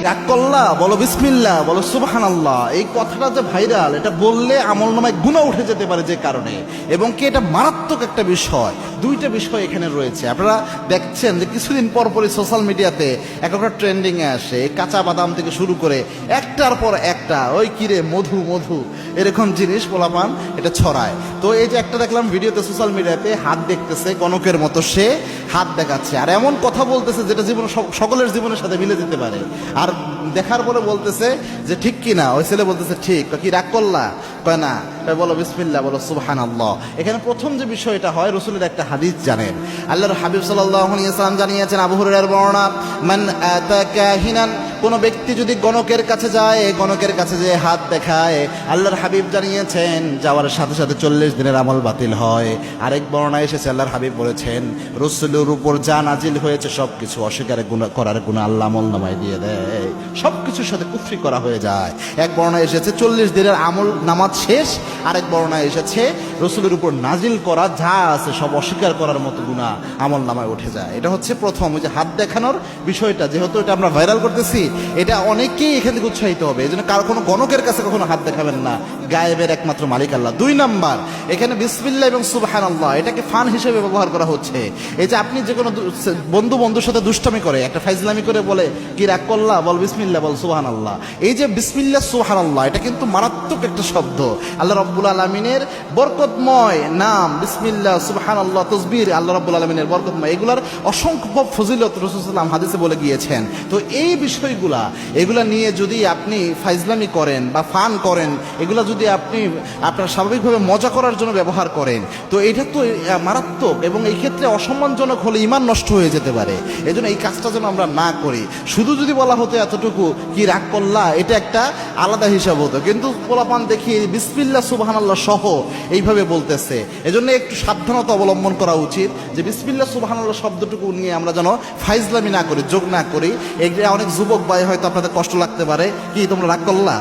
রাগ করলা, বলো বিসমিল্লাহ, বলো সুবহানাল্লাহ। এই কথাটা যে ভাইরাল, এটা বললে আমলনামায় গুনাহ উঠে যেতে পারে যে কারণে, এবং কি এটা মারাত্মক একটা বিষয়। দুইটা বিষয় এখানে রয়েছে। আপনারা দেখছেন যে কিছুদিন পর পরই সোশ্যাল মিডিয়াতে একটা ট্রেন্ডিংয়ে আসে, কাঁচা বাদাম থেকে শুরু করে একটার পর একটা ওই কিরে মধু মধু এরকম জিনিস পোলাপান এটা ছড়ায়। তো এই যে একটা দেখলাম ভিডিওতে সোশ্যাল মিডিয়াতে, হাত দেখতেছে গণকের মতো, সে হাত দেখাচ্ছে আর এমন কথা বলতেছে যেটা জীবন সকলের জীবনের সাথে মিলে যেতে পারে। আর দেখার পরে বলতেছে যে ঠিক কি না। ওই ছেলে বলতেছে ঠিক। কি রাগ করলা? কয় না। বলো বিসমিল্লাহ, বলো সুবহানাল্লাহ। এখানে প্রথম যে বিষয়টা হয়, রসুলের একটা হাদিস জানেন, আল্লাহর হাবিব সাল্লাল্লাহু আলাইহি ওয়াসাল্লাম জানিয়েছেন, আবু হুরায়রার বর্ণনা, মান আতা কাহিনান, কোন ব্যক্তি যদি গণকের কাছে যায়, গণকের কাছে যে হাত দেখায়, আল্লাহর হাবিব জানিয়েছেন যাওয়ার সাথে সাথে 40 দিনের আমল বাতিল হয়। আরেক বর্ণনায় এসেছে, আল্লাহর হাবিব বলেছেন রসুলের উপর যা নাজিল হয়েছে সবকিছু অস্বীকার করার গুনাহ আল্লাহ আমলনামায় দিয়ে দেয়, সবকিছুর সাথে কুফরি করা হয়ে যায়। এক বর্ণনায় এসেছে 40 দিনের আমল নামাজ শেষ। আরেক বর্ণনায় এসেছে রসুলের উপর নাজিল করা যা আছে সব অস্বীকার করার মতো গুনাহ আমল নামায় উঠে যায়। এটা হচ্ছে প্রথম। ওই যে হাত দেখানোর বিষয়টা, যেহেতু এটা আমরা ভাইরাল করতেছি, এটা অনেকেই এখান থেকে উৎসাহিত হবে। এই জন্য কারো কোনো গণকের কাছে কখনো হাত দেখাবেন না, গায়েবের একমাত্র মালিক আল্লাহ। 2 নাম্বার, এখানে বিসমিল্লাহ এবং সুবহানাল্লাহ এটাকে ফান হিসেবে ব্যবহার করা হচ্ছে। এই যে আপনি যে কোনো বন্ধুর সাথে দুষ্টামি করে, একটা ফাইজলামি করে বলে কি রাগ করলা, বল বিসমিল্লাহ, বল সুবহানাল্লাহ। এই যে বিসমিল্লাহ সুবহানাল্লাহ, এটা কিন্তু মারাত্মক একটা শব্দ। আল্লাহ রাব্বুল আলামিনের বরকতময় নাম বিসমিল্লাহ, সুবহানাল্লাহ, তাসবিহ আল্লাহ রাব্বুল আলামিনের বরকতময়, এগুলার অসংখ্য ফজিলত রাসূল সাল্লাল্লাহু আলাইহি ওয়াসাল্লাম হাদিসে বলে গিয়েছেন। তো এই এগুলা নিয়ে যদি আপনি ফাইজলামি করেন বা ফান করেন, এগুলা যদি আপনি আপনার স্বাভাবিকভাবে মজা করার জন্য ব্যবহার করেন, তো এটা তো মারাত্মক, এবং এই ক্ষেত্রে অসম্মানজনক হলে ঈমান নষ্ট হয়ে যেতে পারে। এই জন্য এই কাজটা যেন আমরা না করি। শুধু যদি বলা হতো এতটুকু কি রাগ করলা, এটা একটা আলাদা হিসাব হতো, কিন্তু পোলাপান দেখি বিসমিল্লাহ সুবহানাল্লাহ সহ এইভাবে বলতেছে। এজন্য একটু সাবধানতা অবলম্বন করা উচিত, যে বিসমিল্লাহ সুবহানাল্লাহ শব্দটুকু নিয়ে আমরা যেন ফাইজলামি না করি, যোগ না করি। এগুলো অনেক যুবক ভাই হয়তো আপনাদের কষ্ট লাগতে পারে, কি তোমরা রাগ করলা।